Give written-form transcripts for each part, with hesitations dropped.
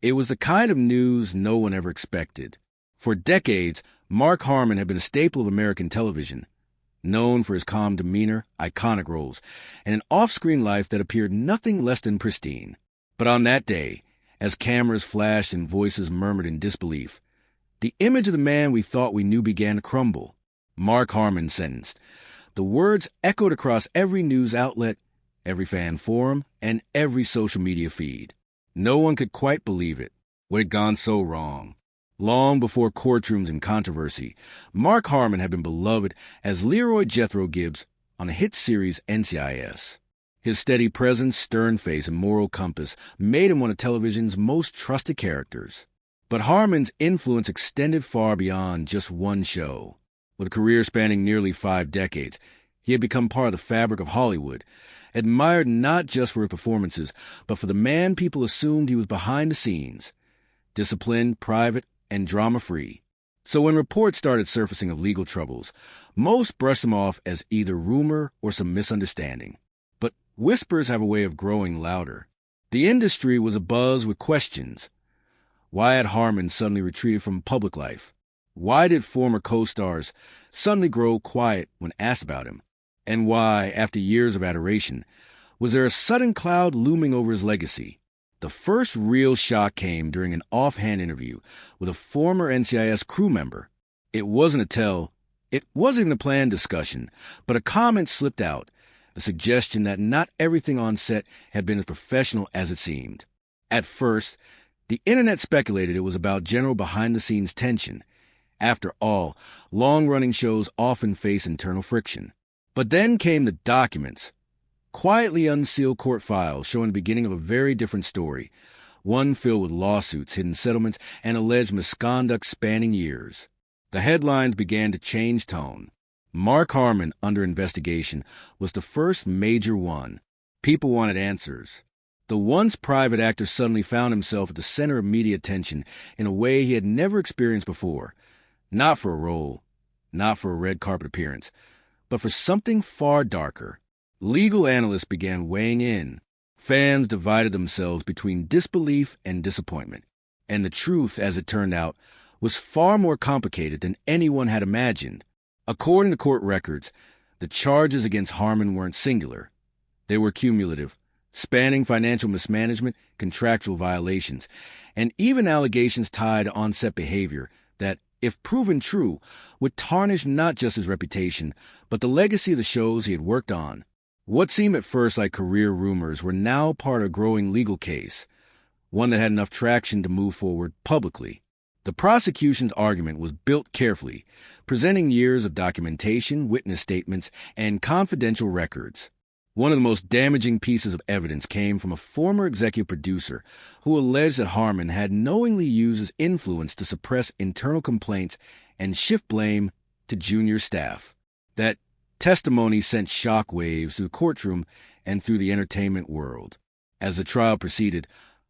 It was the kind of news no one ever expected. For decades, Mark Harmon had been a staple of American television, known for his calm demeanor, iconic roles, and an off-screen life that appeared nothing less than pristine. But on that day, as cameras flashed and voices murmured in disbelief, the image of the man we thought we knew began to crumble. Mark Harmon sentenced. The words echoed across every news outlet, every fan forum, and every social media feed. No one could quite believe it. What had gone so wrong? Long before courtrooms and controversy, Mark Harmon had been beloved as Leroy Jethro Gibbs on the hit series NCIS. His steady presence, stern face, and moral compass made him one of television's most trusted characters. But Harmon's influence extended far beyond just one show. With a career spanning nearly 5 decades, he had become part of the fabric of Hollywood, admired not just for his performances, but for the man people assumed he was behind the scenes, disciplined, private, and drama-free. So when reports started surfacing of legal troubles, most brushed them off as either rumor or some misunderstanding. But whispers have a way of growing louder. The industry was abuzz with questions. Why had Harmon suddenly retreated from public life? Why did former co-stars suddenly grow quiet when asked about him? And why, after years of adoration, was there a sudden cloud looming over his legacy? The first real shock came during an offhand interview with a former NCIS crew member. It wasn't even a planned discussion, but a comment slipped out, a suggestion that not everything on set had been as professional as it seemed. At first, the internet speculated it was about general behind-the-scenes tension. After all, long-running shows often face internal friction. But then came the documents, quietly unsealed court files showing the beginning of a very different story, one filled with lawsuits, hidden settlements, and alleged misconduct spanning years. The headlines began to change tone. Mark Harmon, under investigation, was the first major one. People wanted answers. The once private actor suddenly found himself at the center of media attention in a way he had never experienced before. Not for a role, not for a red carpet appearance, but for something far darker. Legal analysts began weighing in. Fans divided themselves between disbelief and disappointment. And the truth, as it turned out, was far more complicated than anyone had imagined. According to court records, the charges against Harmon weren't singular. They were cumulative, spanning financial mismanagement, contractual violations, and even allegations tied to on-set behavior that, if proven true, would tarnish not just his reputation, but the legacy of the shows he had worked on. What seemed at first like career rumors were now part of a growing legal case, one that had enough traction to move forward publicly. The prosecution's argument was built carefully, presenting years of documentation, witness statements, and confidential records. One of the most damaging pieces of evidence came from a former executive producer who alleged that Harmon had knowingly used his influence to suppress internal complaints and shift blame to junior staff. That testimony sent shockwaves through the courtroom and through the entertainment world. As the trial proceeded,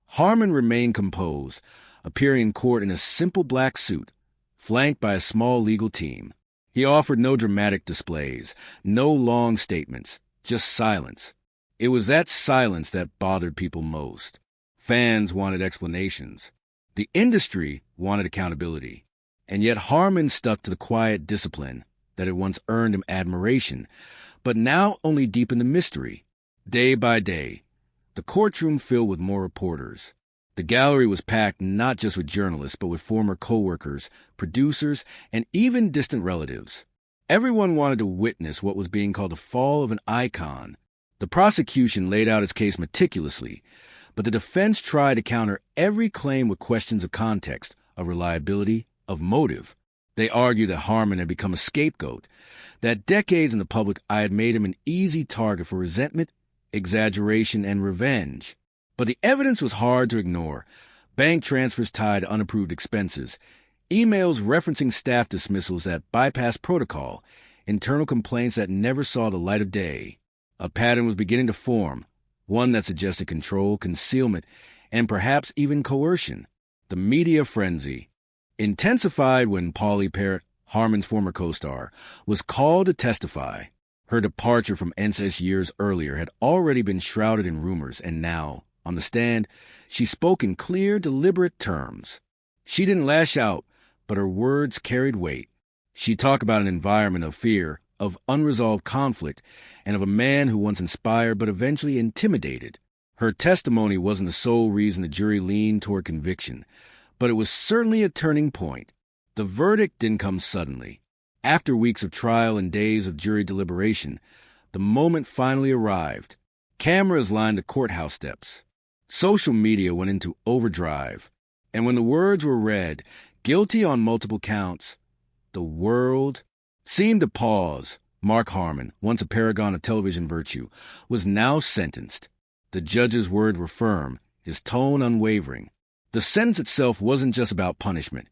Harmon remained composed, appearing in court in a simple black suit, flanked by a small legal team. He offered no dramatic displays, no long statements. Just silence. It was that silence that bothered people most. Fans wanted explanations. The industry wanted accountability. And yet Harmon stuck to the quiet discipline that had once earned him admiration, but now only deepened the mystery. Day by day, the courtroom filled with more reporters. The gallery was packed not just with journalists, but with former co-workers, producers, and even distant relatives. Everyone wanted to witness what was being called the fall of an icon. The prosecution laid out its case meticulously, but the defense tried to counter every claim with questions of context, of reliability, of motive. They argued that Harmon had become a scapegoat, that decades in the public eye had made him an easy target for resentment, exaggeration, and revenge. But the evidence was hard to ignore. Bank transfers tied to unapproved expenses, emails referencing staff dismissals that bypassed protocol, internal complaints that never saw the light of day. A pattern was beginning to form, one that suggested control, concealment, and perhaps even coercion. The media frenzy intensified when Polly Parrott, Harmon's former co-star, was called to testify. Her departure from NCIS years earlier had already been shrouded in rumors, and now, On the stand, she spoke in clear, deliberate terms. She didn't lash out, but her words carried weight. She talked about an environment of fear, of unresolved conflict, and of a man who once inspired but eventually intimidated. Her testimony wasn't the sole reason the jury leaned toward conviction, but it was certainly a turning point. The verdict didn't come suddenly. After weeks of trial and days of jury deliberation, the moment finally arrived. Cameras lined the courthouse steps. Social media went into overdrive. And when the words were read, guilty on multiple counts, the world seemed to pause. Mark Harmon, once a paragon of television virtue, was now sentenced. The judge's words were firm, his tone unwavering. The sentence itself wasn't just about punishment.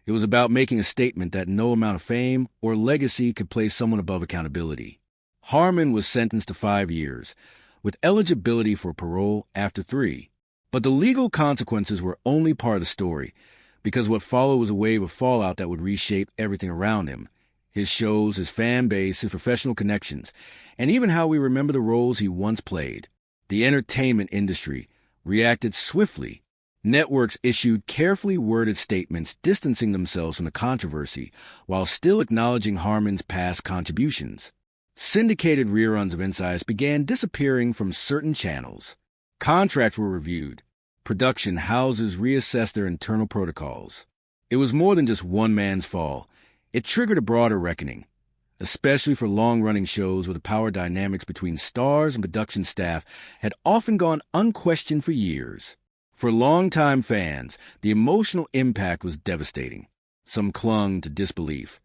It was about making a statement that no amount of fame or legacy could place someone above accountability. Harmon was sentenced to 5 years, with eligibility for parole after 3. But the legal consequences were only part of the story, because what followed was a wave of fallout that would reshape everything around him. His shows, his fan base, his professional connections, and even how we remember the roles he once played. The entertainment industry reacted swiftly. Networks issued carefully worded statements distancing themselves from the controversy while still acknowledging Harmon's past contributions. Syndicated reruns of NCIS began disappearing from certain channels. Contracts were reviewed. Production houses reassessed their internal protocols. It was more than just one man's fall. It triggered a broader reckoning, especially for long-running shows where the power dynamics between stars and production staff had often gone unquestioned for years. For longtime fans, the emotional impact was devastating. Some clung to disbelief,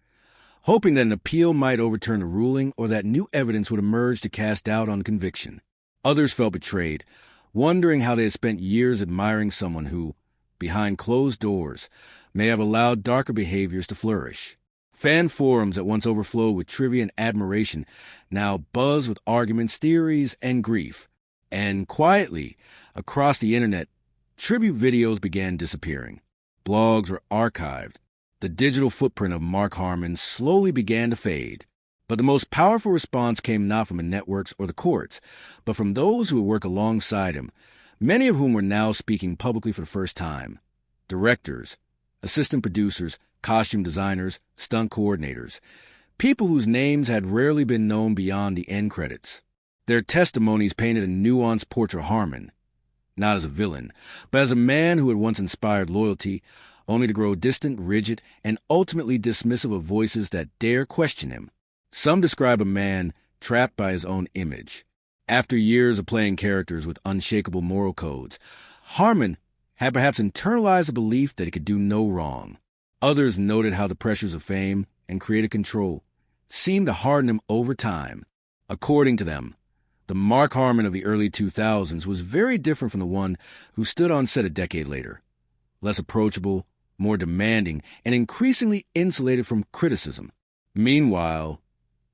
hoping that an appeal might overturn the ruling or that new evidence would emerge to cast doubt on the conviction. Others felt betrayed, wondering how they had spent years admiring someone who, behind closed doors, may have allowed darker behaviors to flourish. Fan forums that once overflowed with trivia and admiration now buzzed with arguments, theories, and grief. And quietly, across the internet, tribute videos began disappearing. Blogs were archived. The digital footprint of Mark Harmon slowly began to fade. But the most powerful response came not from the networks or the courts, but from those who would work alongside him, many of whom were now speaking publicly for the first time. Directors, assistant producers, costume designers, stunt coordinators, people whose names had rarely been known beyond the end credits. Their testimonies painted a nuanced portrait of Harmon, not as a villain, but as a man who had once inspired loyalty, only to grow distant, rigid, and ultimately dismissive of voices that dare question him. Some describe a man trapped by his own image. After years of playing characters with unshakable moral codes, Harmon had perhaps internalized a belief that he could do no wrong. Others noted how the pressures of fame and creative control seemed to harden him over time. According to them, the Mark Harmon of the early 2000s was very different from the one who stood on set a decade later. Less approachable, more demanding, and increasingly insulated from criticism. Meanwhile,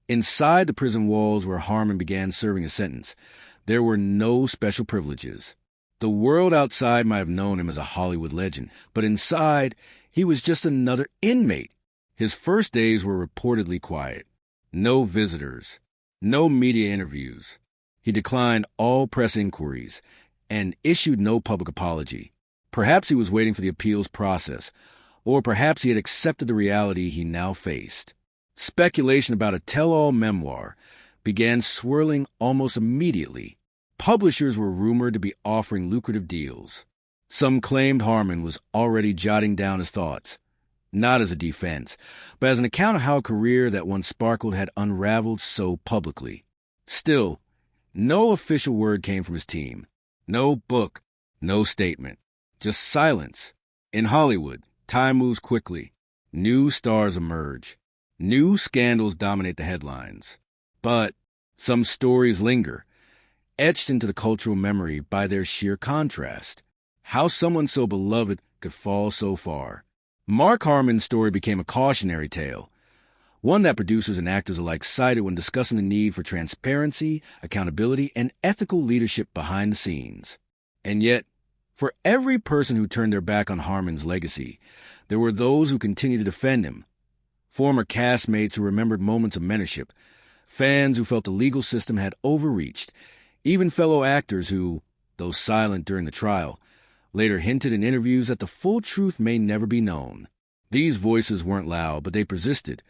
inside the prison walls where Harmon began serving a sentence, there were no special privileges. The world outside might have known him as a Hollywood legend, but inside, he was just another inmate. His first days were reportedly quiet. No visitors, no media interviews. He declined all press inquiries and issued no public apology. Perhaps he was waiting for the appeals process, or perhaps he had accepted the reality he now faced. Speculation about a tell-all memoir began swirling almost immediately. Publishers were rumored to be offering lucrative deals. Some claimed Harmon was already jotting down his thoughts, not as a defense, but as an account of how a career that once sparkled had unraveled so publicly. Still, no official word came from his team. No book, no statement. Just silence. In Hollywood, time moves quickly. New stars emerge. New scandals dominate the headlines. But some stories linger, etched into the cultural memory by their sheer contrast. How someone so beloved could fall so far. Mark Harmon's story became a cautionary tale, one that producers and actors alike cited when discussing the need for transparency, accountability, and ethical leadership behind the scenes. And yet, for every person who turned their back on Harmon's legacy, there were those who continued to defend him. Former castmates who remembered moments of mentorship, fans who felt the legal system had overreached, even fellow actors who, though silent during the trial, later hinted in interviews that the full truth may never be known. These voices weren't loud, but they persisted,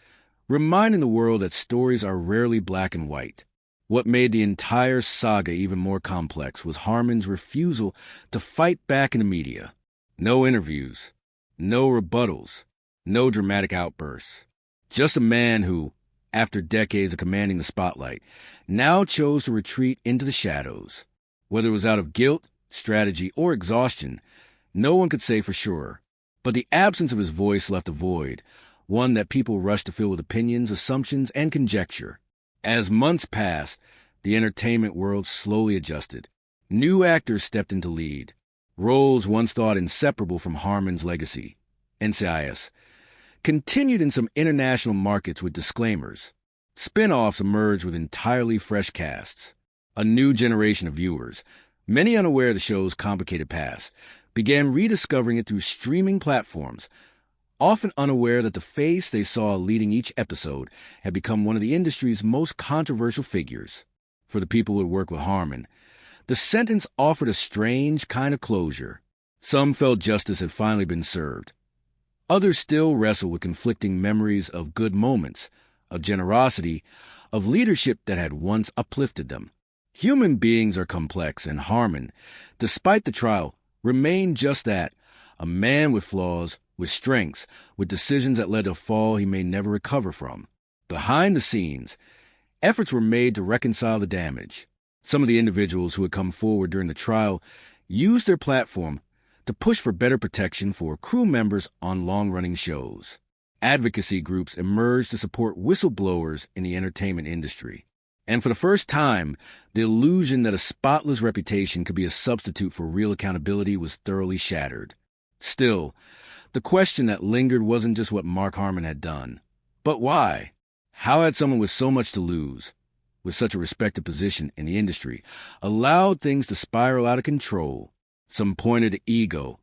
reminding the world that stories are rarely black and white. What made the entire saga even more complex was Harmon's refusal to fight back in the media. No interviews, no rebuttals, no dramatic outbursts. Just a man who, after decades of commanding the spotlight, now chose to retreat into the shadows. Whether it was out of guilt, strategy, or exhaustion, no one could say for sure. But the absence of his voice left a void, one that people rushed to fill with opinions, assumptions, and conjecture. As months passed, the entertainment world slowly adjusted. New actors stepped into lead. Roles once thought inseparable from Harmon's legacy, NCIS, continued in some international markets with disclaimers. Spin-offs emerged with entirely fresh casts. A new generation of viewers, many unaware of the show's complicated past, began rediscovering it through streaming platforms, often unaware that the face they saw leading each episode had become one of the industry's most controversial figures. For the people who worked with Harmon, the sentence offered a strange kind of closure. Some felt justice had finally been served. Others still wrestled with conflicting memories of good moments, of generosity, of leadership that had once uplifted them. Human beings are complex, and Harmon, despite the trial, remained just that, a man with flaws, with strengths, with decisions that led to a fall he may never recover from. Behind the scenes, efforts were made to reconcile the damage. Some of the individuals who had come forward during the trial used their platform to push for better protection for crew members on long-running shows. Advocacy groups emerged to support whistleblowers in the entertainment industry. And for the first time, the illusion that a spotless reputation could be a substitute for real accountability was thoroughly shattered. Still, the question that lingered wasn't just what Mark Harmon had done, but why? How had someone with so much to lose, with such a respected position in the industry, allowed things to spiral out of control? Some pointed to ego,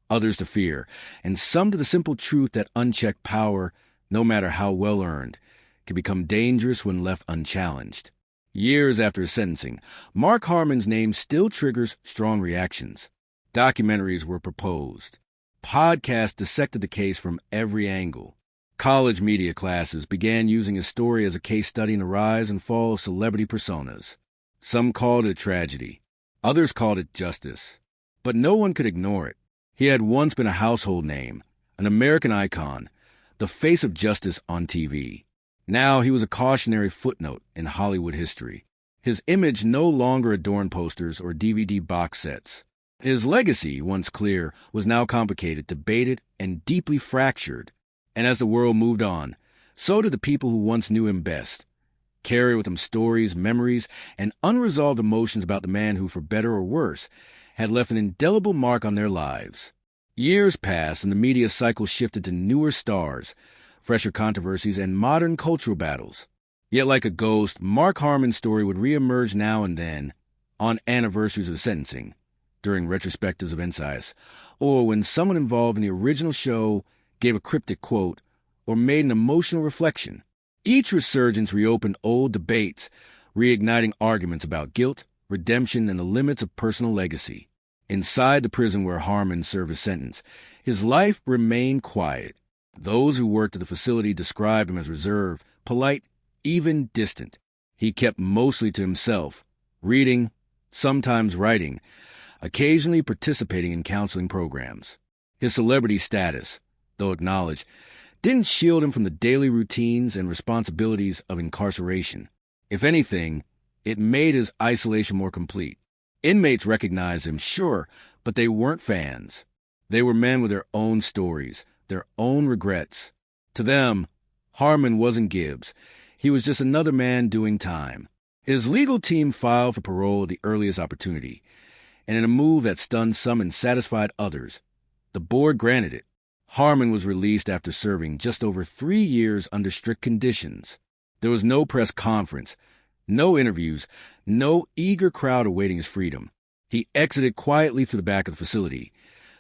others to fear, and some to the simple truth that unchecked power, no matter how well earned, can become dangerous when left unchallenged. Years after his sentencing, Mark Harmon's name still triggers strong reactions. Documentaries were proposed. Podcasts dissected the case from every angle. College media classes began using his story as a case study in the rise and fall of celebrity personas. Some called it a tragedy. Others called it justice. But no one could ignore it. He had once been a household name, an American icon, the face of justice on TV. Now he was a cautionary footnote in Hollywood history. His image no longer adorned posters or DVD box sets. His legacy, once clear, was now complicated, debated, and deeply fractured. And as the world moved on, so did the people who once knew him best. Carry with them stories, memories, and unresolved emotions about the man who, for better or worse, had left an indelible mark on their lives. Years passed, and the media cycle shifted to newer stars, fresher controversies, and modern cultural battles. Yet like a ghost, Mark Harmon's story would reemerge now and then, on anniversaries of sentencing, during retrospectives of NCIS, or when someone involved in the original show gave a cryptic quote or made an emotional reflection. Each resurgence reopened old debates, reigniting arguments about guilt, redemption, and the limits of personal legacy. Inside the prison where Harmon served his sentence, his life remained quiet. Those who worked at the facility described him as reserved, polite, even distant. He kept mostly to himself, reading, sometimes writing, occasionally participating in counseling programs. His celebrity status, though acknowledged, didn't shield him from the daily routines and responsibilities of incarceration. If anything, it made his isolation more complete. Inmates recognized him, sure, but they weren't fans. They were men with their own stories, their own regrets. To them, Harmon wasn't Gibbs. He was just another man doing time. His legal team filed for parole at the earliest opportunity, and in a move that stunned some and satisfied others, the board granted it. Harmon was released after serving just over 3 years under strict conditions. There was no press conference, no interviews, no eager crowd awaiting his freedom. He exited quietly through the back of the facility,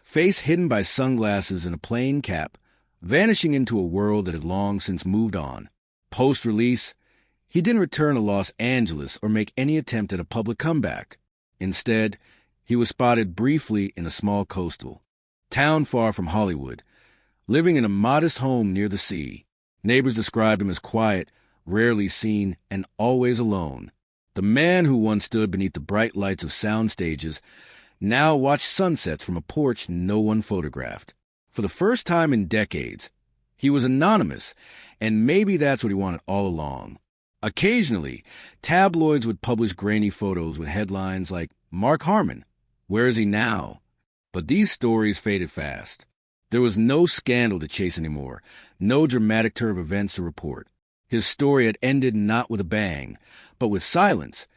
face hidden by sunglasses and a plain cap, vanishing into a world that had long since moved on. Post-release, he didn't return to Los Angeles or make any attempt at a public comeback. Instead, He was spotted briefly in a small coastal town far from Hollywood, living in a modest home near the sea. Neighbors described him as quiet, rarely seen, and always alone. The man who once stood beneath the bright lights of sound stages now watched sunsets from a porch no one photographed. For the first time in decades, he was anonymous, and maybe that's what he wanted all along. Occasionally, tabloids would publish grainy photos with headlines like, "Mark Harmon, where is he now?" But these stories faded fast. There was no scandal to chase anymore, no dramatic turn of events to report. His story had ended not with a bang, but with silence,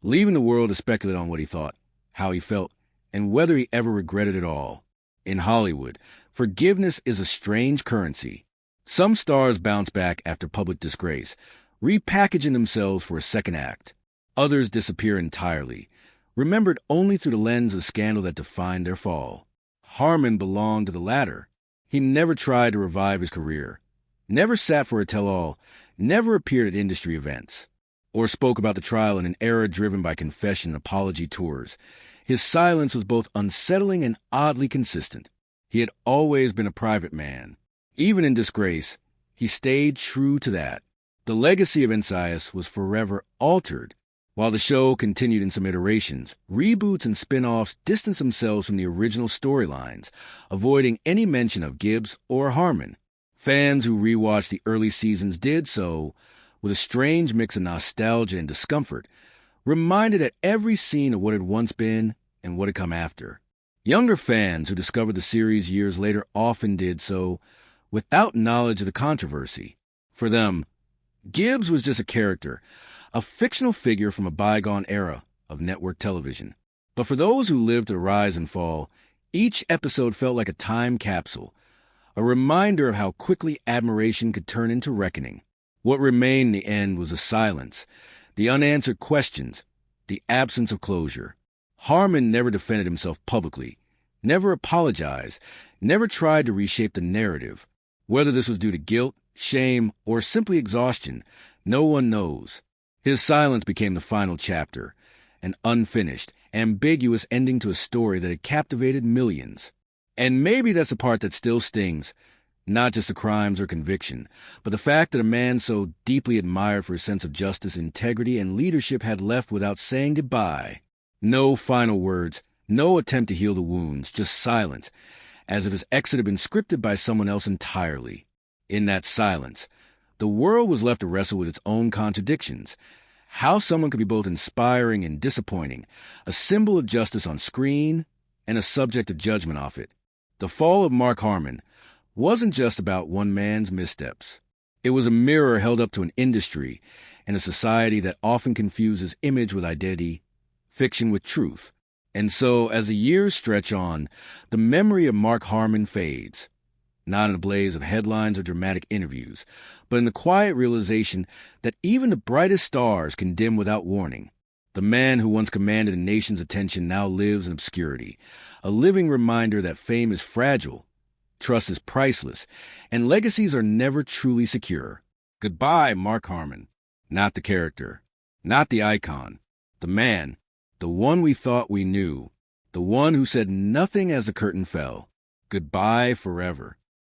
leaving the world to speculate on what he thought, how he felt, and whether he ever regretted it all. In Hollywood, forgiveness is a strange currency. Some stars bounce back after public disgrace, repackaging themselves for a second act. Others disappear entirely, remembered only through the lens of scandal that defined their fall. Harmon belonged to the latter. He never tried to revive his career, never sat for a tell-all, never appeared at industry events, or spoke about the trial in an era driven by confession and apology tours. His silence was both unsettling and oddly consistent. He had always been a private man. Even in disgrace, he stayed true to that. The legacy of NCIS was forever altered. While the show continued in some iterations, reboots and spin-offs distanced themselves from the original storylines, avoiding any mention of Gibbs or Harmon. Fans who rewatched the early seasons did so with a strange mix of nostalgia and discomfort, reminded at every scene of what had once been and what had come after. Younger fans who discovered the series years later often did so without knowledge of the controversy. For them, Gibbs was just a character, a fictional figure from a bygone era of network television. But for those who lived the rise and fall, each episode felt like a time capsule, a reminder of how quickly admiration could turn into reckoning. What remained in the end was the silence, the unanswered questions, the absence of closure. Harmon never defended himself publicly, never apologized, never tried to reshape the narrative. Whether this was due to guilt, shame, or simply exhaustion, no one knows. His silence became the final chapter, an unfinished, ambiguous ending to a story that had captivated millions. And maybe that's the part that still stings, not just the crimes or conviction, but the fact that a man so deeply admired for his sense of justice, integrity, and leadership had left without saying goodbye. No final words, no attempt to heal the wounds, just silence, as if his exit had been scripted by someone else entirely. In that silence, the world was left to wrestle with its own contradictions. How someone could be both inspiring and disappointing, a symbol of justice on screen and a subject of judgment off it. The fall of Mark Harmon wasn't just about one man's missteps. It was a mirror held up to an industry and a society that often confuses image with identity, fiction with truth. And so, as the years stretch on, the memory of Mark Harmon fades, not in a blaze of headlines or dramatic interviews, but in the quiet realization that even the brightest stars can dim without warning. The man who once commanded a nation's attention now lives in obscurity, a living reminder that fame is fragile, trust is priceless, and legacies are never truly secure. Goodbye, Mark Harmon. Not the character, not the icon, the man, the one we thought we knew, the one who said nothing as the curtain fell. Goodbye forever.